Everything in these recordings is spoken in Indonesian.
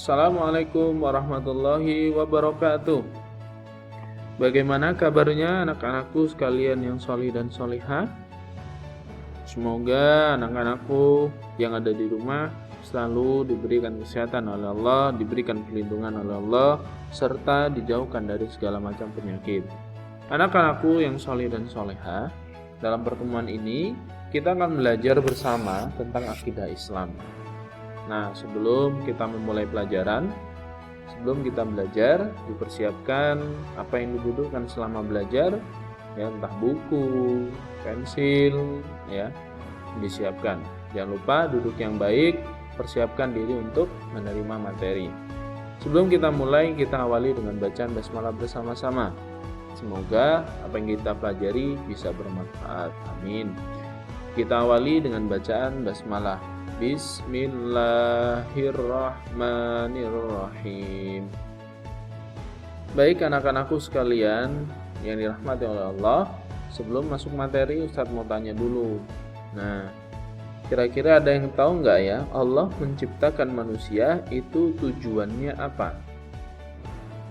Assalamualaikum warahmatullahi wabarakatuh. Bagaimana kabarnya anak-anakku sekalian yang solih dan solihah? Semoga anak-anakku yang ada di rumah selalu diberikan kesehatan oleh Allah, diberikan perlindungan oleh Allah, serta dijauhkan dari segala macam penyakit. Anak-anakku yang solih dan solihah, dalam pertemuan ini kita akan belajar bersama tentang akidah Islam. Nah, sebelum kita memulai pelajaran, sebelum kita belajar, dipersiapkan apa yang dibutuhkan selama belajar, ya, entah buku, pensil, ya, disiapkan. Jangan lupa duduk yang baik, persiapkan diri untuk menerima materi. Sebelum kita mulai, kita awali dengan bacaan basmalah bersama-sama. Semoga apa yang kita pelajari bisa bermanfaat. Amin. Kita awali dengan bacaan basmalah. Bismillahirrahmanirrahim. Baik anak-anakku sekalian yang dirahmati oleh Allah, sebelum masuk materi Ustadz mau tanya dulu. Nah, kira-kira ada yang tahu nggak ya, Allah menciptakan manusia itu tujuannya apa?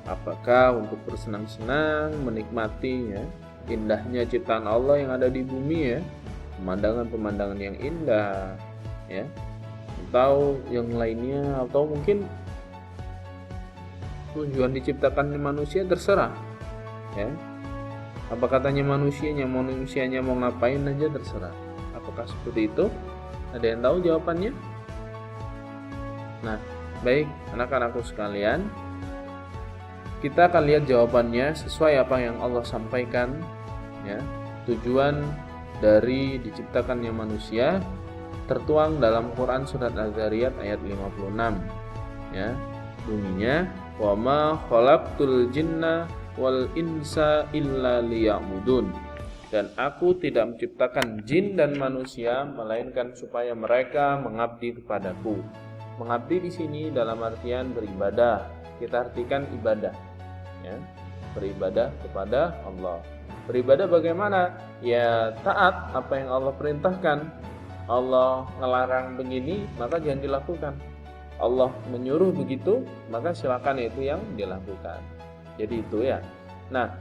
Apakah untuk bersenang-senang, menikmati ya, indahnya ciptaan Allah yang ada di bumi ya, pemandangan-pemandangan yang indah, ya, atau yang lainnya, atau mungkin tujuan diciptakan manusia terserah, ya. Apa katanya manusianya mau ngapain aja terserah. Apakah seperti itu? Ada yang tahu jawabannya? Nah, baik anak-anakku sekalian, kita akan lihat jawabannya sesuai apa yang Allah sampaikan, ya. Tujuan dari diciptakannya manusia tertuang dalam Quran surat Az-Zariyat ayat 56, ya. Bunyinya, wa ma khalaqtul jinna wal insa illa liya'budun. Dan aku tidak menciptakan jin dan manusia melainkan supaya mereka mengabdi kepadaku. Mengabdi di sini dalam artian beribadah. Kita artikan ibadah, ya. Beribadah kepada Allah. Beribadah bagaimana? Ya taat apa yang Allah perintahkan. Allah ngelarang begini, maka jangan dilakukan. Allah menyuruh begitu, maka silakan itu yang dilakukan. Jadi itu ya. Nah,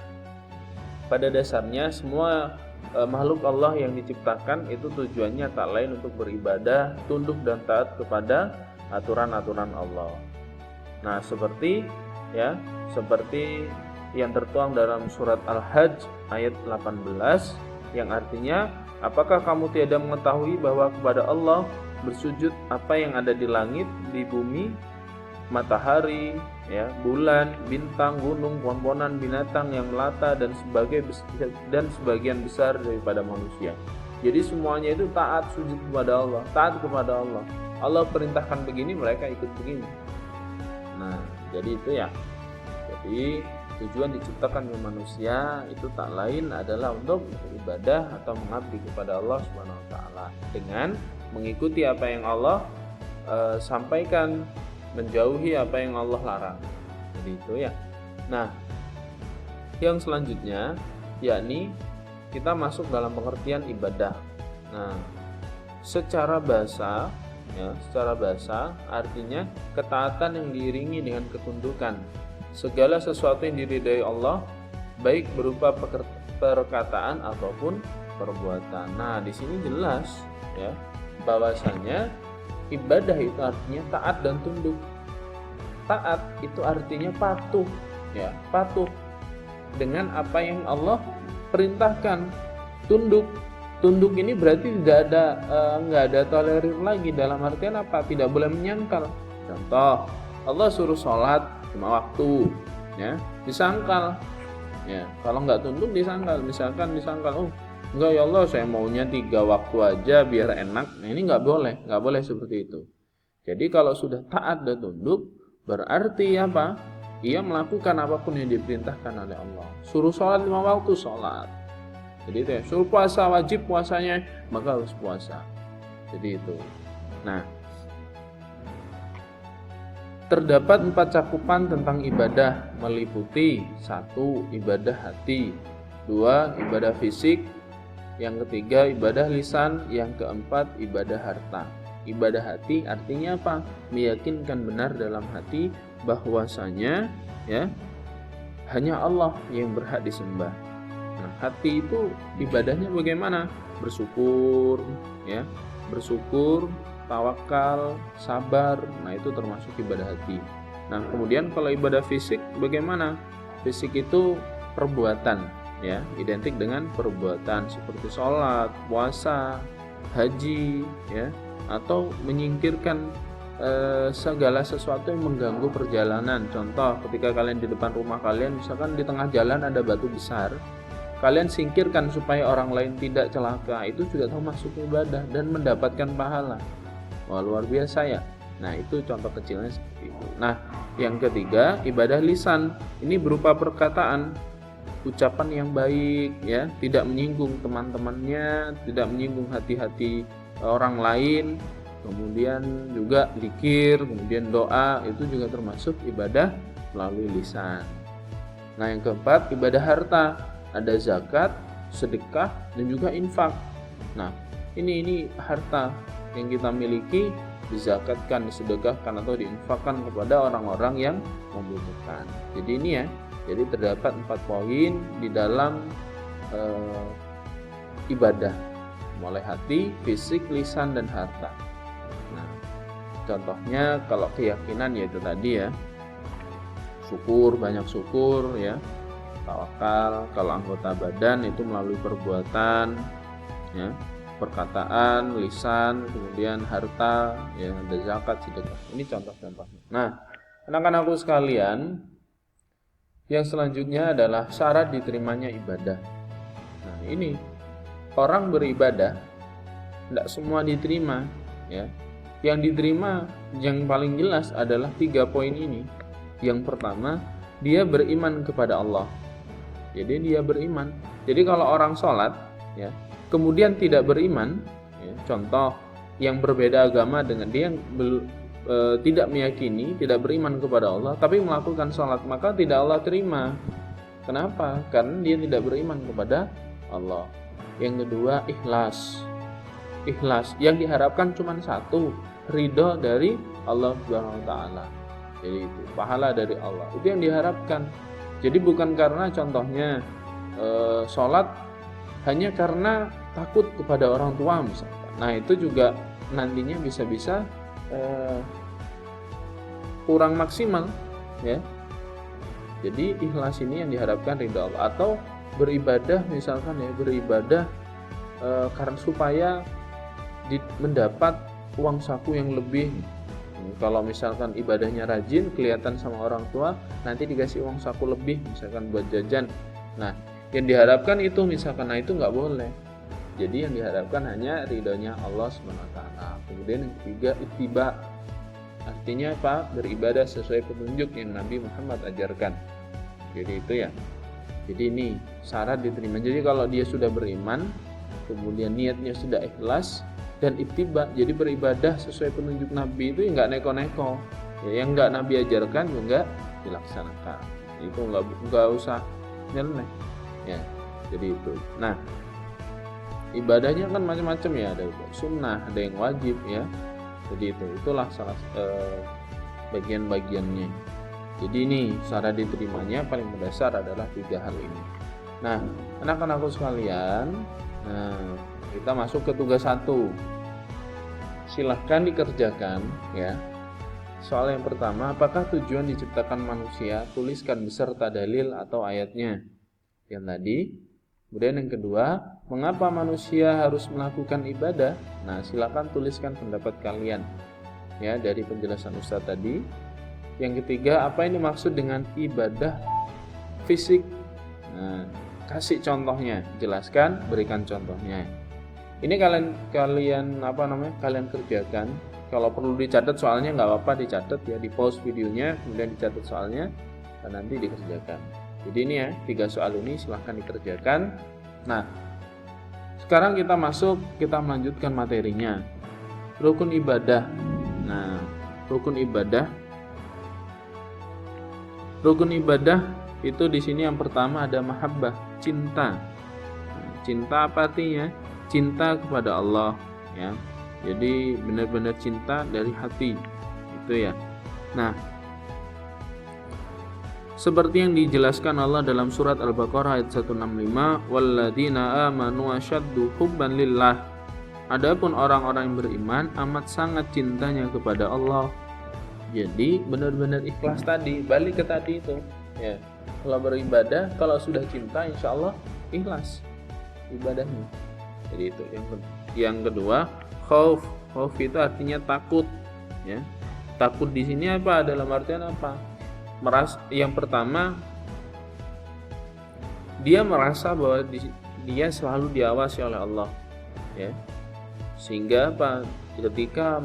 pada dasarnya semua makhluk Allah yang diciptakan itu tujuannya tak lain untuk beribadah, tunduk dan taat kepada aturan-aturan Allah. Nah, seperti yang tertuang dalam surat Al-Hajj ayat 18 yang artinya, apakah kamu tiada mengetahui bahwa kepada Allah bersujud apa yang ada di langit, di bumi, matahari, ya, bulan, bintang, gunung, pohon-pohonan, binatang yang melata dan sebagian besar daripada manusia. Jadi semuanya itu taat sujud kepada Allah, taat kepada Allah. Allah perintahkan begini, mereka ikut begini. Nah, jadi itu ya. Jadi tujuan diciptakannya manusia itu tak lain adalah untuk beribadah atau mengabdi kepada Allah Subhanahu wa taala dengan mengikuti apa yang Allah sampaikan, menjauhi apa yang Allah larang. Jadi itu ya. Nah, yang selanjutnya yakni kita masuk dalam pengertian ibadah. Nah, secara bahasa artinya ketaatan yang diiringi dengan ketundukan. Segala sesuatu yang diridai Allah, baik berupa perkataan ataupun perbuatan. Nah, di sini jelas ya bahwasanya ibadah itu artinya taat dan tunduk. Taat itu artinya patuh, ya, patuh dengan apa yang Allah perintahkan. Tunduk ini berarti nggak ada tolerir lagi, dalam artian apa? Tidak boleh menyangkal. Contoh, Allah suruh sholat 5 waktu, ya, disangkal, ya. Kalau nggak tunduk disangkal, misalkan disangkal, enggak ya Allah, saya maunya 3 waktu aja biar enak. Nah, ini nggak boleh seperti itu. Jadi kalau sudah taat dan tunduk, berarti apa? Ia melakukan apapun yang diperintahkan oleh Allah. Suruh sholat 5 waktu, sholat. Jadi itu ya. Suruh puasa, wajib puasanya, maka harus puasa. Jadi itu. Nah, terdapat 4 cakupan tentang ibadah, meliputi 1. Ibadah hati, 2. Ibadah fisik, yang ketiga ibadah lisan, yang keempat ibadah harta. Ibadah hati artinya apa? Meyakinkan benar dalam hati bahwasanya ya hanya Allah yang berhak disembah. Nah, hati itu ibadahnya bagaimana? Bersyukur, ya, bersyukur, tawakal, sabar. Nah, itu termasuk ibadah hati. Nah, kemudian kalau ibadah fisik bagaimana? Fisik itu perbuatan, ya, identik dengan perbuatan seperti sholat, puasa, haji, ya, atau menyingkirkan segala sesuatu yang mengganggu perjalanan. Contoh, ketika kalian di depan rumah kalian, misalkan di tengah jalan ada batu besar, kalian singkirkan supaya orang lain tidak celaka, itu juga termasuk ibadah dan mendapatkan pahala. Wah, luar biasa ya. Nah, itu contoh kecilnya seperti itu. Nah, yang ketiga, ibadah lisan. Ini berupa perkataan, ucapan yang baik, ya, tidak menyinggung teman-temannya, tidak menyinggung hati-hati orang lain. Kemudian juga zikir, kemudian doa, itu juga termasuk ibadah melalui lisan. Nah, yang keempat, ibadah harta. Ada zakat, sedekah, dan juga infak. Nah, ini harta yang kita miliki dizakatkan, disedekahkan, atau diinfakkan kepada orang-orang yang membutuhkan. Jadi ini ya, jadi terdapat 4 poin di dalam ibadah, mulai hati, fisik, lisan, dan harta. Nah, contohnya kalau keyakinan yaitu tadi ya, syukur, banyak syukur ya, tawakal. Kalau anggota badan itu melalui perbuatan, ya, perkataan, lisan, kemudian harta, ya, ada zakat, sedekah. Ini contoh-contohnya. Nah, anak-anakku sekalian, yang selanjutnya adalah syarat diterimanya ibadah. Nah, ini orang beribadah tidak semua diterima, ya. Yang diterima yang paling jelas adalah 3 poin ini. Yang pertama, dia beriman kepada Allah. Jadi dia beriman. Jadi kalau orang sholat, ya, kemudian tidak beriman, ya, contoh yang berbeda agama dengan dia yang tidak meyakini, tidak beriman kepada Allah, tapi melakukan sholat, maka tidak Allah terima. Kenapa? Karena dia tidak beriman kepada Allah. Yang kedua, ikhlas. Ikhlas yang diharapkan cuma satu, ridho dari Allah Subhanahu wa taala. Jadi itu pahala dari Allah. Itu yang diharapkan. Jadi bukan karena contohnya sholat hanya karena takut kepada orang tua misalkan. Nah, itu juga nantinya bisa-bisa kurang maksimal, ya. Jadi ikhlas ini yang diharapkan ridha Allah. Atau beribadah misalkan ya, beribadah karena supaya mendapat uang saku yang lebih. Kalau misalkan ibadahnya rajin, kelihatan sama orang tua, nanti dikasih uang saku lebih misalkan buat jajan. Nah, yang diharapkan itu misalkan, nah itu nggak boleh. Jadi yang diharapkan hanya ridhonya Allah SWT. Kemudian yang ketiga, ittiba. Artinya apa? Beribadah sesuai petunjuk yang Nabi Muhammad ajarkan. Jadi itu ya. Jadi ini syarat diterima. Jadi kalau dia sudah beriman, kemudian niatnya sudah ikhlas dan ittiba, jadi beribadah sesuai petunjuk Nabi, itu nggak neko-neko, ya, yang nggak Nabi ajarkan juga dilaksanakan. Itu nggak usah nyeleneh, ya. Jadi itu. Nah, ibadahnya kan macam-macam ya, ada sunnah, ada yang wajib ya. Jadi itulah salah bagian-bagiannya. Jadi ini syarat diterimanya paling mendasar adalah 3 hal ini. Nah, anak-anakku sekalian, kita masuk ke tugas 1. Silahkan dikerjakan ya. Soal yang pertama, apakah tujuan diciptakan manusia? Tuliskan beserta dalil atau ayatnya yang tadi. Kemudian yang kedua, mengapa manusia harus melakukan ibadah? Nah, silahkan tuliskan pendapat kalian ya dari penjelasan Ustadz tadi. Yang ketiga, apa yang dimaksud dengan ibadah fisik? Nah, kasih contohnya, jelaskan, berikan contohnya. Ini kalian kerjakan. Kalau perlu dicatat soalnya nggak apa-apa, dicatat ya, di pause videonya, kemudian dicatat soalnya dan nanti dikerjakan. Jadi ini ya, 3 soal ini silahkan dikerjakan. Nah, sekarang kita melanjutkan materinya. Rukun ibadah. Nah, rukun ibadah itu di sini yang pertama ada mahabbah, cinta. Cinta apa artinya? Cinta kepada Allah, ya. Jadi benar-benar cinta dari hati. Itu ya. Nah, seperti yang dijelaskan Allah dalam surat Al-Baqarah ayat 165, "Walladzina amanu asyaddu hubban lillah." Adapun orang-orang yang beriman amat sangat cintanya kepada Allah. Jadi benar-benar ikhlas tadi, balik ke tadi itu. Ya. Kalau beribadah, kalau sudah cinta insya Allah ikhlas ibadahnya. Jadi itu yang kedua, khauf. Khauf itu artinya takut, ya. Takut di sini apa? Dalam artian apa? Yang pertama, dia merasa bahwa dia selalu diawasi oleh Allah, ya. Sehingga apa? Ketika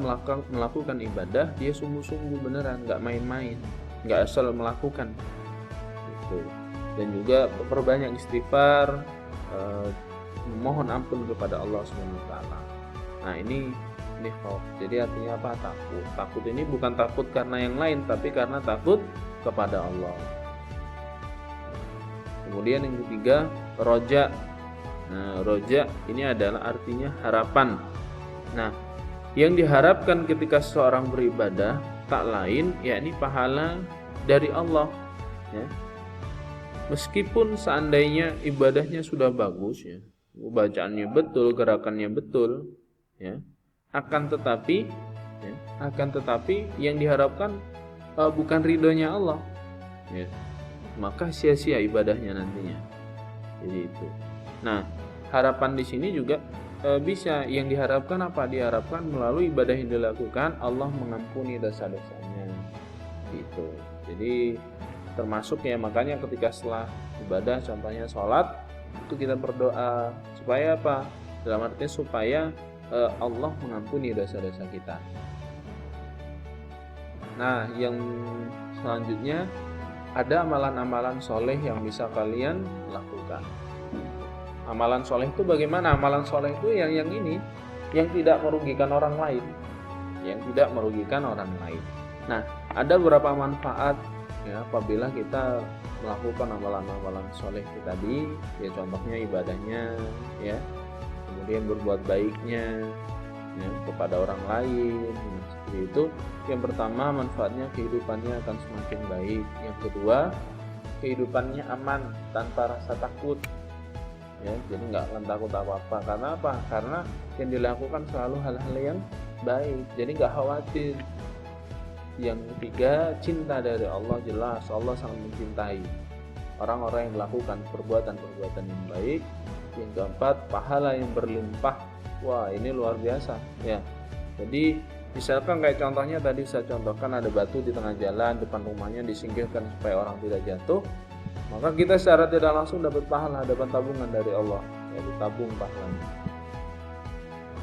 melakukan ibadah, dia sungguh-sungguh beneran, nggak main-main, nggak asal melakukan. Gitu. Dan juga perbanyak istighfar, memohon ampun kepada Allah SWT. Nah ini khauf. Jadi artinya apa? Takut. Takut ini bukan takut karena yang lain, tapi karena takut kepada Allah. Kemudian yang ketiga, roja. Nah, roja ini adalah artinya harapan. Nah, yang diharapkan ketika seseorang beribadah tak lain yakni pahala dari Allah, ya. Meskipun seandainya ibadahnya sudah bagus, ya, bacaannya betul, gerakannya betul, ya, akan tetapi yang diharapkan bukan ridhonya Allah, ya, maka sia-sia ibadahnya nantinya. Jadi itu. Nah, harapan di sini juga bisa yang diharapkan apa? Diharapkan melalui ibadah yang dilakukan Allah mengampuni dosa-dosanya. Gitu. Jadi termasuk ya, makanya ketika setelah ibadah, contohnya sholat, itu kita berdoa supaya apa? Dalam artinya supaya Allah mengampuni dosa-dosa kita. Nah, yang selanjutnya ada amalan-amalan soleh yang bisa kalian lakukan. Amalan soleh itu bagaimana? Amalan soleh itu yang ini, yang tidak merugikan orang lain, Nah, ada beberapa manfaat, ya, apabila kita melakukan amalan-amalan soleh itu tadi, ya, contohnya ibadahnya, ya, kemudian berbuat baiknya, ya, kepada orang lain. Nah, seperti itu. Yang pertama, manfaatnya kehidupannya akan semakin baik. Yang kedua, kehidupannya aman tanpa rasa takut, ya, jadi nggak akan takut apa-apa. Karena apa? Karena yang dilakukan selalu hal-hal yang baik, jadi nggak khawatir. Yang ketiga, cinta dari Allah. Jelas Allah sangat mencintai orang-orang yang melakukan perbuatan-perbuatan yang baik. Yang keempat, pahala yang berlimpah. Wah, ini luar biasa, ya. Jadi misalkan kayak contohnya tadi saya contohkan, ada batu di tengah jalan depan rumahnya, disingkirkan supaya orang tidak jatuh, maka kita secara tidak langsung dapat pahala, dapat tabungan dari Allah, ya, ditabung pahalanya.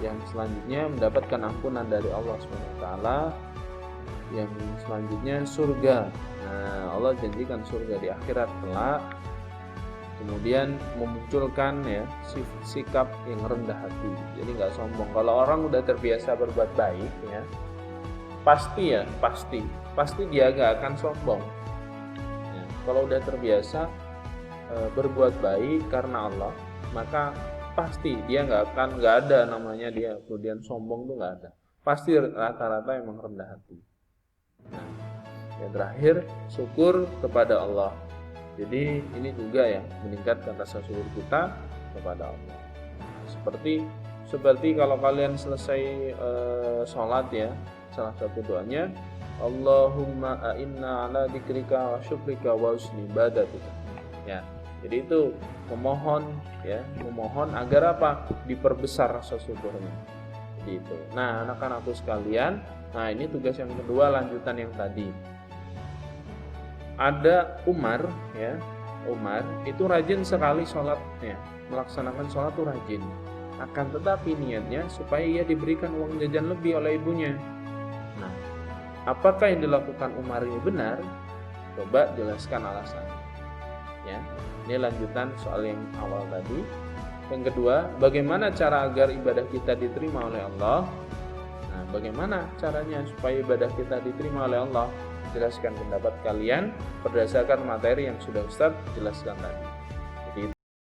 Yang selanjutnya mendapatkan ampunan dari Allah SWT. Yang selanjutnya surga. Nah, Allah janjikan surga di akhirat kelak. Kemudian memunculkan, ya, sikap yang rendah hati. Jadi nggak sombong. Kalau orang udah terbiasa berbuat baik, ya, pasti dia nggak akan sombong. Ya, kalau udah terbiasa berbuat baik karena Allah, maka pasti dia nggak ada namanya dia kemudian sombong, tuh nggak ada. Pasti rata-rata emang rendah hati. Nah, yang terakhir, syukur kepada Allah. Jadi ini juga ya, meningkatkan rasa syukur kita kepada Allah. Seperti kalau kalian selesai sholat, ya, salah satu doanya, Allahumma a'inna ala dzikrika wa syukrika wa husni ibadatika. Ya, jadi itu memohon agar apa? Diperbesar rasa syukurnya. Jadi itu. Nah, anak-anakku sekalian, nah ini tugas yang kedua, lanjutan yang tadi. Ada Umar, ya. Umar itu rajin sekali sholatnya, melaksanakan sholat itu rajin. Akan tetapi niatnya supaya ia diberikan uang jajan lebih oleh ibunya. Nah, apakah yang dilakukan Umar ini benar? Coba jelaskan alasannya. Ya, ini lanjutan soal yang awal tadi. Yang kedua, bagaimana cara agar ibadah kita diterima oleh Allah? Nah, bagaimana caranya supaya ibadah kita diterima oleh Allah? Jelaskan pendapat kalian berdasarkan materi yang sudah Ustaz jelaskan tadi.